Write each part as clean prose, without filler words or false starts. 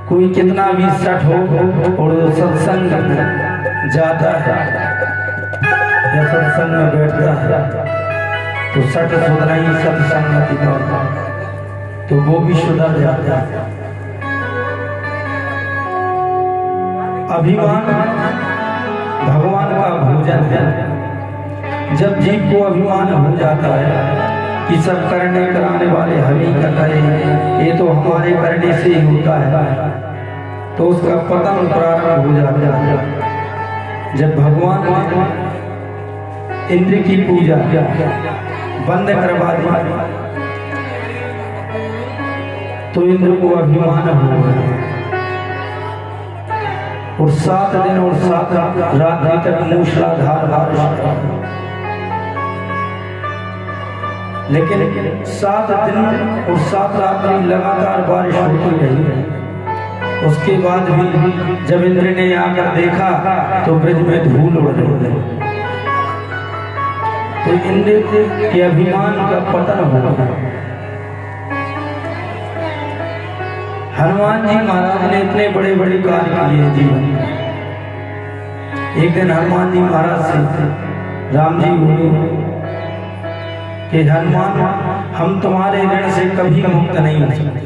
कोई कितना भी सठ हो और सत्संग जाता है या सत्संग में बैठता है तो सठ सुधराई सत्संगति पर तो वो भी सुधर जाता है। अभिमान भगवान का भोजन है। जब जीव को अभिमान हो जाता है कि सब करने कराने वाले हम ही कर रहे हैं, ये तो हमारे करने से ही होता है, तो उसका पतन प्रारंभ हो जाता है। जब भगवान इंद्र की पूजा बंद करवा दी तो इंद्र को अभिमान हुआ और 7 दिन और 7 रात्रि तक मूसलाधार बारिश, लेकिन 7 दिन और 7 रात्रि लगातार बारिश होती रही। उसके बाद भी जब इंद्र ने आकर देखा तो ब्रज में धूल उड़ रही। तो इंद्र के अभिमान का पतन हुआ। हनुमान जी महाराज ने इतने बड़े बड़े कार्य किए जीवन में। एक दिन हनुमान जी महाराज से राम जी बोले कि हनुमान, हम तुम्हारे ऋण से कभी मुक्त नहीं हो सकते।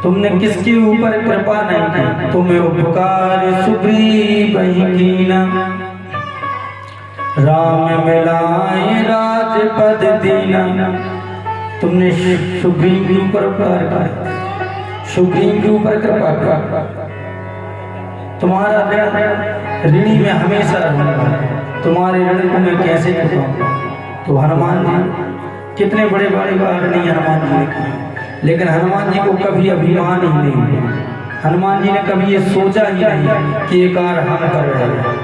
तुमने किसके ऊपर कृपा नहीं की, तुम्हें उपकार सुग्रीव कीना, राम मिलाए राजपद दीना। तुमने सुग्रीव के ऊपर उपकार किया, सुग्रीव के ऊपर कृपा किया। तुम्हारा ऋणी में हमेशा रहूंगा, तुम्हारे ऋण को मैं कैसे चुकाऊंगा। तो हनुमान जी कितने बड़े बड़े ऋणी हनुमान जी ने किए, लेकिन हनुमान जी को कभी अभिमान ही नहीं हुआ। हनुमान जी ने कभी ये सोचा ही नहीं कि ये कार्य हम कर रहे हैं।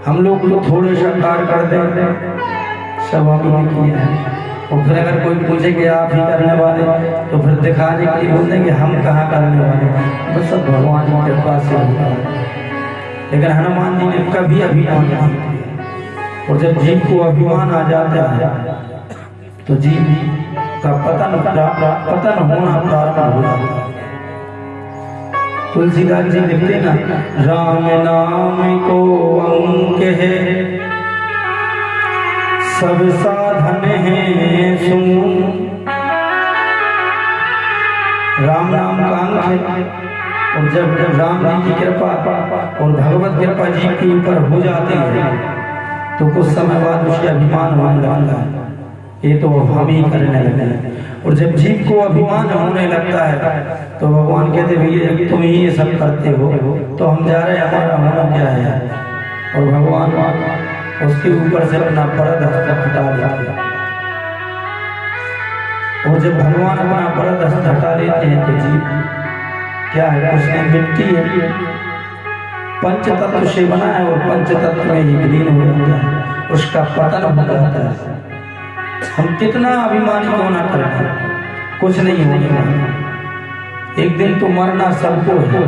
हम लोग तो थोड़े सा कार्य करते हैं, सब हमने किया है। और फिर अगर कोई पूछे कि आप ही करने वाले, तो फिर दिखाने के लिए बोल देंगे हम कहाँ करने वाले, बस सब भगवान की कृपा से होता है। लेकिन हनुमान जी ने कभी अभिमान नहीं किया। और जब जीव को अभिमान आ जाता है तो जीव का पतन होना प्रारंभ हो जाता है। तुलसीदास जी लिखते ना, राम नाम को अंक है, सब साधन है सुन। राम नाम का अंक है, और जब राम जी की कृपा और भगवत कृपा जीव के ऊपर हो जाती है तो कुछ समय बाद उसके अभिमान होने लगता है, ये तो हम ही करने लगे हैं। और जब जीव को अभिमान होने लगता है तो भगवान कहते भैया तुम ही ये सब करते हो, तो हम जा रहे हैं, हमारा होना क्या है। और भगवान उसके ऊपर से अपना परद हस्त हटा लेते हैं। और जब भगवान अपना परद हस्त हटा लेते हैं तो जीव क्या है, उसने मिट्टी है, पंच तत्व से बना है और पंच तत्व में ही विलीन हो जाता है, उसका पतन हो जाता है। हम कितना अभिमानी क्यों ना करते, कुछ नहीं होने वाला। एक दिन तो मरना सबको है।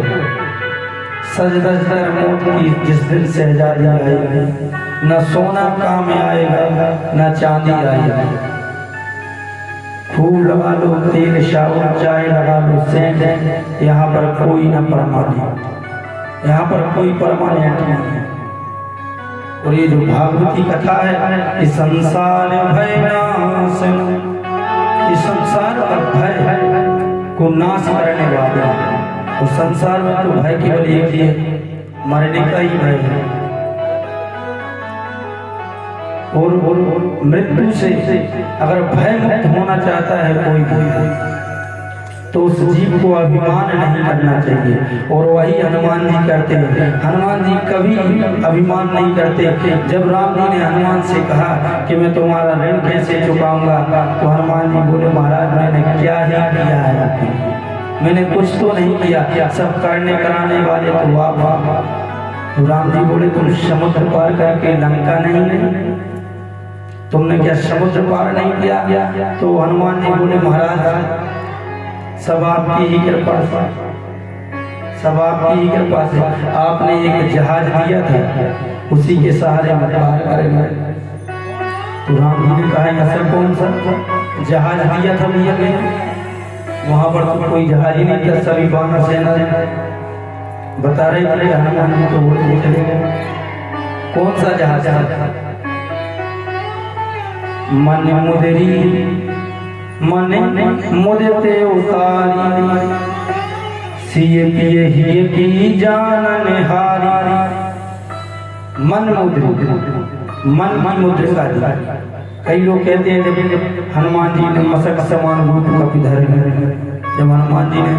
सज धज कर मौत की जिस दिन शहजादी आएगी, न सोना काम आएगा न चांदी आएगी। खूब लगा लो तेल साबुन चाय लगा लो सेंट, यहाँ पर कोई न परमानेंट, यहाँ पर कोई परमानेंट नहीं है। और ये जो भागवती कथा है, इस संसार भय नाशन, इस संसार का भय को नाश करने वाला है। और संसार में तो भय केवल एक ही है, मरने का ही भय है। और मृत्यु से अगर भय मुक्त होना चाहता है कोई तो उस जीव को अभिमान नहीं करना चाहिए। और वही हनुमान जी करते हैं। हनुमान जी कभी अभिमान नहीं करते। जब राम जी ने हनुमान से कहा कि मैं तुम्हारा ऋण कैसे चुकाऊंगा, तो हनुमान जी बोले महाराज मैंने क्या ही किया है, मैंने कुछ तो नहीं किया, सब करने कराने वाले तो आप, तो राम जी बोले तुम समुद्र पार करके लंका नहीं गए, तुमने क्या समुद्र पार नहीं किया? तो हनुमान जी बोले महाराज सब आपकी ही कृपा से, सब आपकी ही कृपा से। आपने एक जहाज दिया था, उसी के सहारे हम पार करेंगे। तो राम जी ने कहा ऐसा कौन सा जहाज दिया था भैया मैंने? वहां पर तो कोई जहाज ही नहीं था, सभी वानर सेना बता रहे थे। हनुमान जी तो बोलते चले गए कौन सा जहाज था? मन मुदरी मन मुदते उतारी, सिए पिए ही की जान निहारी। मन मुद्रिका, मन की मुद्रिका दी। कई लोग कहते हैं जब हनुमान जी ने मशक समान रूप कपि धारण, जब हनुमान जी ने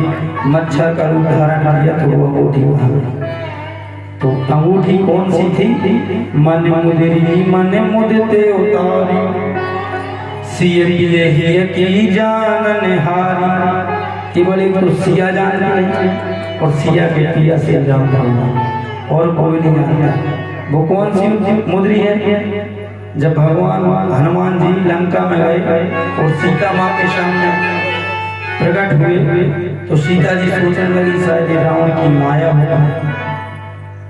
मच्छर का रूप धारण किया तो वो अंगूठी वहां। तो अंगूठी कौन सी थी? मन मुदरी मन मुदते उतारी, सिए पिए ही की जान निहारी। केवल एक तो सिया जानता है और सिया के पिया से जानता हूँ और कोई नहीं जानता। वो कौन सी मुद्री है? जब भगवान हनुमान जी लंका में गए और सीता माँ के सामने प्रकट हुए तो सीता जी सोचने लगी शायद रावण की माया हो।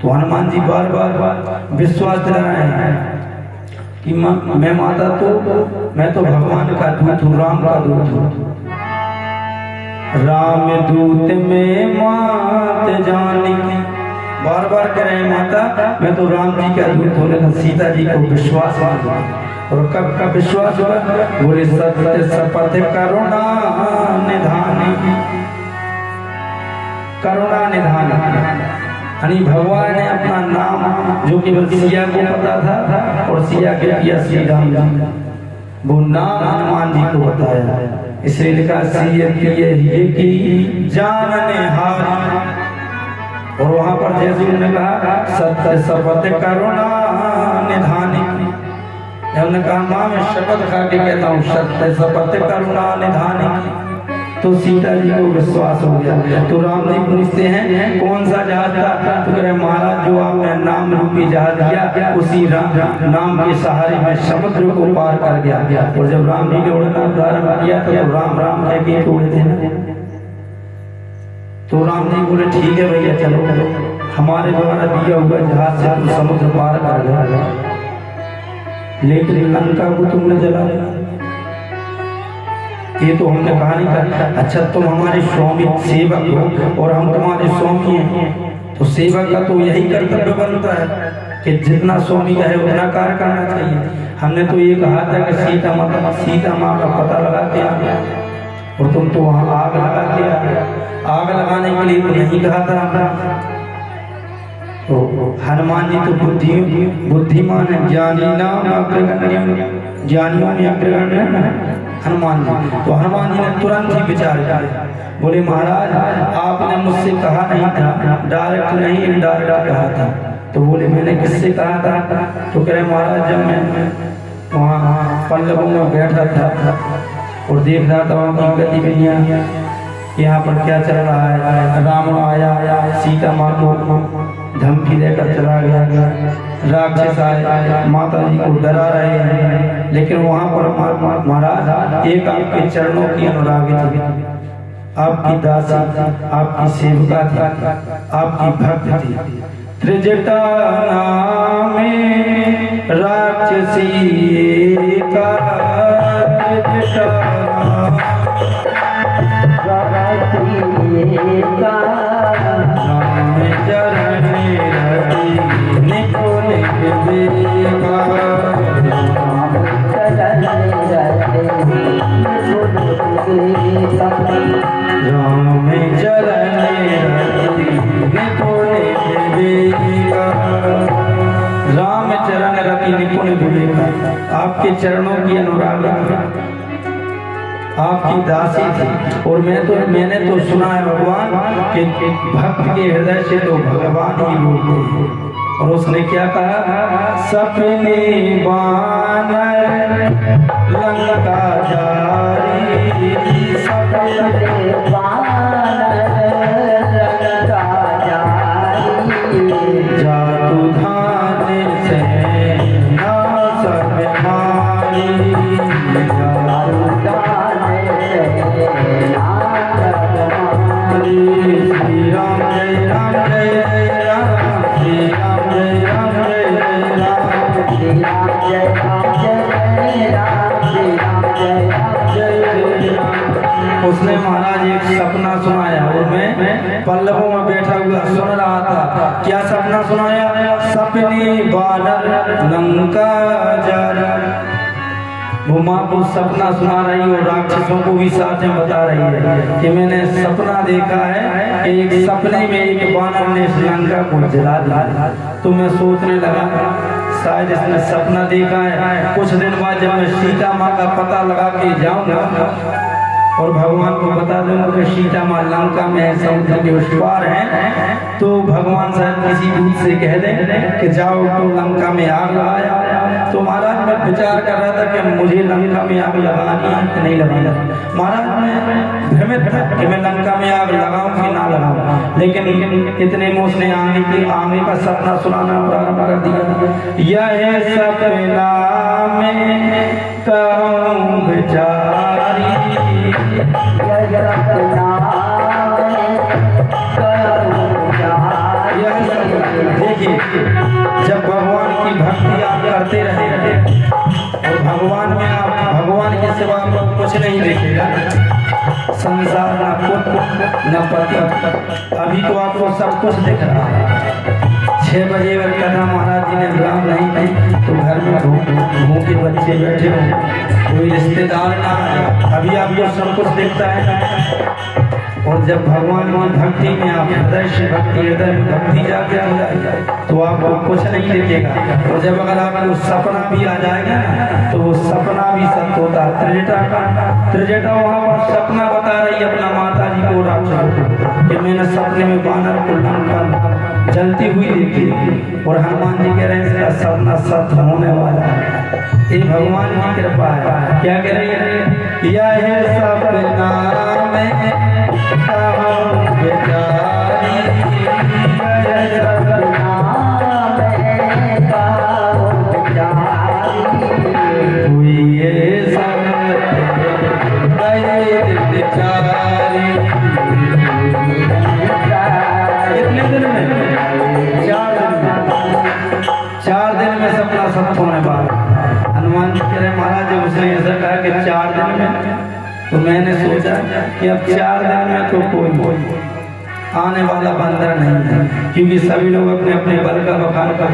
तो हनुमान जी बार बार विश्वास दिला रहे हैं कि मैं माता तो मैं तो भगवान का दूत हूँ, राम का दूत हूँ। राम दूत में मात जानी, बार बार कह रहे माता मैं तो राम जी का दूत हूँ। लेकिन सीता जी को विश्वास हुआ। और कब का विश्वास हुआ? बोले सत्य शपथ करुणा निधान, करुणा निधान। यानी भगवान ने अपना नाम जो केवल सिया को पता था और सिया के पिया श्री राम जी, वो नाम हनुमान जी को बताया। इसलिए लिखा सिए पिए ही की जान निहारी। और वहां पर जैसे उन्होंने कहा सत्य शपथ करुणा निधानी, उन्होंने कहा माँ मैं शपथ खा के कहता हूँ सत्य शपथ करुणा निधानी। तो सीता जी को विश्वास हो गया। तो राम जी पूछते हैं कौन सा जहाज था? तो कह रहे महाराज जो आपने नाम रूपी जहाज दिया उसी नाम के सहारे में समुद्र को पार कर गया। और जब राम जी ने उड़ना प्रारंभ किया तो राम राम कह के उड़े थे। तो राम जी बोले ठीक है भैया चलो हमारे द्वारा दिया हुआ जहाज से तुम समुद्र पार कर गया, लेकिन लंका को तुमने जला दिया। ये तो हमने कहा नहीं था। अच्छा तुम हमारे स्वामी सेवक हो और हम तुम्हारे स्वामी हैं, तो सेवक का तो यही कर्तव्य बनता है कि जितना स्वामी का है उतना कार्य करना चाहिए। हमने तो ये कहा था कि सीता माँ का पता लगा के आ गया और तुम तो वहां आग लगा के आ गया। आग लगाने के लिए तो नहीं कहा था। तो हनुमान जी तो बुद्धिमान है, ज्ञानी नाम अग्रगण्य, ज्ञानियों में अग्रगण्य है हनुमान जी। तो हनुमान जी ने तुरंत ही विचार किया। बोले महाराज आपने मुझसे कहा नहीं था, डायरेक्ट नहीं इनडायरेक्ट कहा था। तो बोले मैंने किससे कहा था? तो कह रहे महाराज जब मैं वहाँ पल्लवों में बैठा था और देख रहा था वहाँ की गतिविधियाँ, यहाँ पर क्या चल रहा है। रावण आया, सीता माँ को धमकी देकर चला गया, राक्षस आए माता जी को डरा रहे हैं। लेकिन वहाँ पर महाराज एक आपके चरणों की अनुरागी थी, आपकी दासी, आपकी सेविका थी, आपकी भक्त थी। त्रिजटा में राक्षसी का रामचरण रति निपुण विवेका, आपके चरणों की अनुराग आपकी दासी थी। और मैंने तो सुना है भगवान कि भक्त के हृदय से तो भगवान ही बोलते हैं। और उसने क्या कहा? सपने बानर लंका जारी, सपने बानर लंका जारी, उसने महाराज एक सपना सुनाया और मैं पल्लवों में बैठा हुआ सुन रहा था। क्या सपना सुनाया? सपने बानर लंका जा रहा। वो माँ को सपना सुना रही और राक्षसों को भी साथ में बता रही है कि मैंने सपना देखा है कि एक सपने में एक बानर ने लंका को जला दिया। तो मैं सोचने लगा शायद इसने सपना देखा है। कुछ दिन बाद जब मैं सीता माँ का पता लगा के जाऊंगा और भगवान को बता दूंगा कि सीता माँ लंका में समुद्र के उस पार है, तो भगवान शायद किसी दूत से कह दें कि जाओ तो लंका में आग लगाया। तो महाराज मैं विचार कर रहा था कि मुझे लंका में आग लगानी है कि नहीं लगानी। महाराज मैं भ्रमित था कि मैं लंका में आग लगाऊं कि ना लगाऊं, लेकिन इतने में उसने आगे का सपना सुनाना प्रारंभ कर दिया। यह सपना में कहूं बेचारी, देखिए जब भगवान की भक्ति आप करते रहे और भगवान में आप भगवान के सिवा कुछ नहीं देखेगा, संसार न पुत्र न पति, अभी तो आपको सब कुछ दिख रहा है। 6 बजे अगर कथा महाराज जी ने विराम नहीं की तो घर में भूखे बच्चे बैठे हो, कोई रिश्तेदार ना आए, अभी आपको सब कुछ दिखता है। और जब भगवान की भक्ति में आप हृदय से हृदय में भक्ति जाके हो जाए तो आपको कुछ नहीं दिखेगा। और जब अगर आपको सपना भी आ जाएगा ना तो वो सपना भी सत्य होता है। त्रिजटा वहाँ पर सपना बता रही है अपना माता जी को, राक्षस कि मैंने सपने में बानर को लंका जलती हुई देखी, और हनुमान जी कह रहे हैं इसका सपना सत्य होने वाला है। ये भगवान की कृपा है। क्या कह रही है? यह सपना में सत्य होने वाला। हनुमान जी कह रहे महाराज जब उसने ऐसा कहा कि 4 दिन में, तो मैंने सोचा कि अब 4 दिन में तो कोई आने वाला बंदर नहीं है, क्योंकि सभी लोग अपने अपने बल का बखान कर,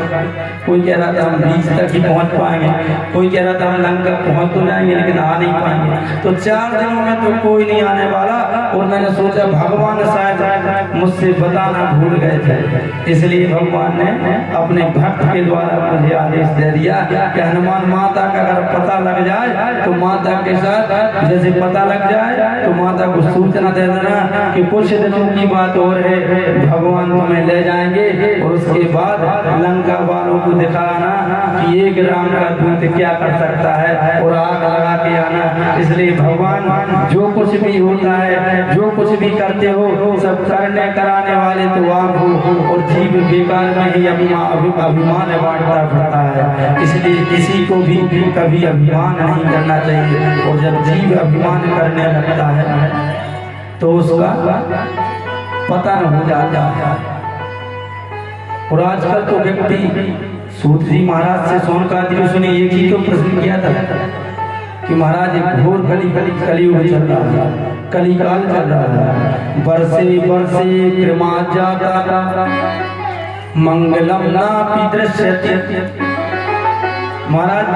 कोई कह रहा था हम बीच तक ही पहुंच पाएंगे, कोई कह रहा था हम लंका पहुंच तो जाएंगे लेकिन आ नहीं पाएंगे। तो 4 दिनों में तो कोई नहीं आने वाला। और मैंने सोचा भगवान शायद मुझसे बताना भूल गए थे, इसलिए भगवान ने अपने भक्त के द्वारा मुझे आदेश दे दिया कि हनुमान माता का अगर पता लग जाए तो माता के साथ जैसे पता लग जाए तो माता को सूचना दे देना कि कुछ दिनों की बात और है, भगवान तुम्हें ले जाएंगे और उसके बाद लंका वालों को दिखाना कि एक राम का दूत क्या कर सकता है और आग लगा के आना। इसलिए भगवान जो कुछ भी होता है, जो कुछ भी करते हो, सब करने कराने वाले तो आप हो, और जीव बेकार में ही अभिमान बांटता फिरता है। इसलिए किसी को भी कभी अभिमान नहीं करना चाहिए, और जब जीव अभिमान करने लगता है तो उसका पता न हो जाता है। और आजकल तो व्यक्ति सूत जी महाराज से सोनकादि ऋषि ने एक ही तो प्रश्न किया था कि महाराज एक घोर कलियुग चल रहा है, कलिकाल चल रहा है, बरसे बरसे कृमा जाता मंगलम नापि दृश्यते। महाराज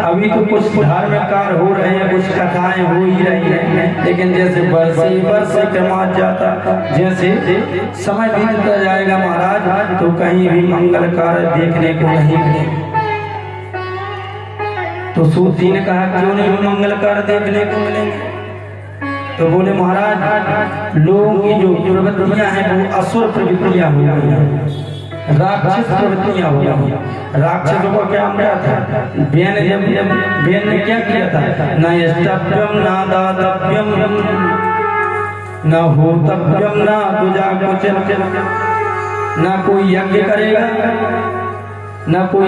अभी तो कुछ धार्मिक कार्य हो रहे हैं, कुछ कथाएं हो ही रही हैं, लेकिन जैसे बरसे बरसे कृमा जाता, जैसे समय बीतता जाएगा महाराज तो कहीं भी मंगल कार्य देखने को नहीं मिलेगा। तो सूत जी ने कहा क्यों नहीं मंगल कार्य देखने को मिलेंगे? तो बोले महाराज लोगों की जो प्रवृत्तियां हैं वो असुर प्रवृत्तियां हो गई हैं, राक्षस प्रवृत्तियां हो गई। राक्षसों को क्या मिला था? बेन ने क्या किया था? न यष्टव्यम न दातव्यम न होतव्यम न तुजा कुछ, न कोई यज्ञ करेगा न कोई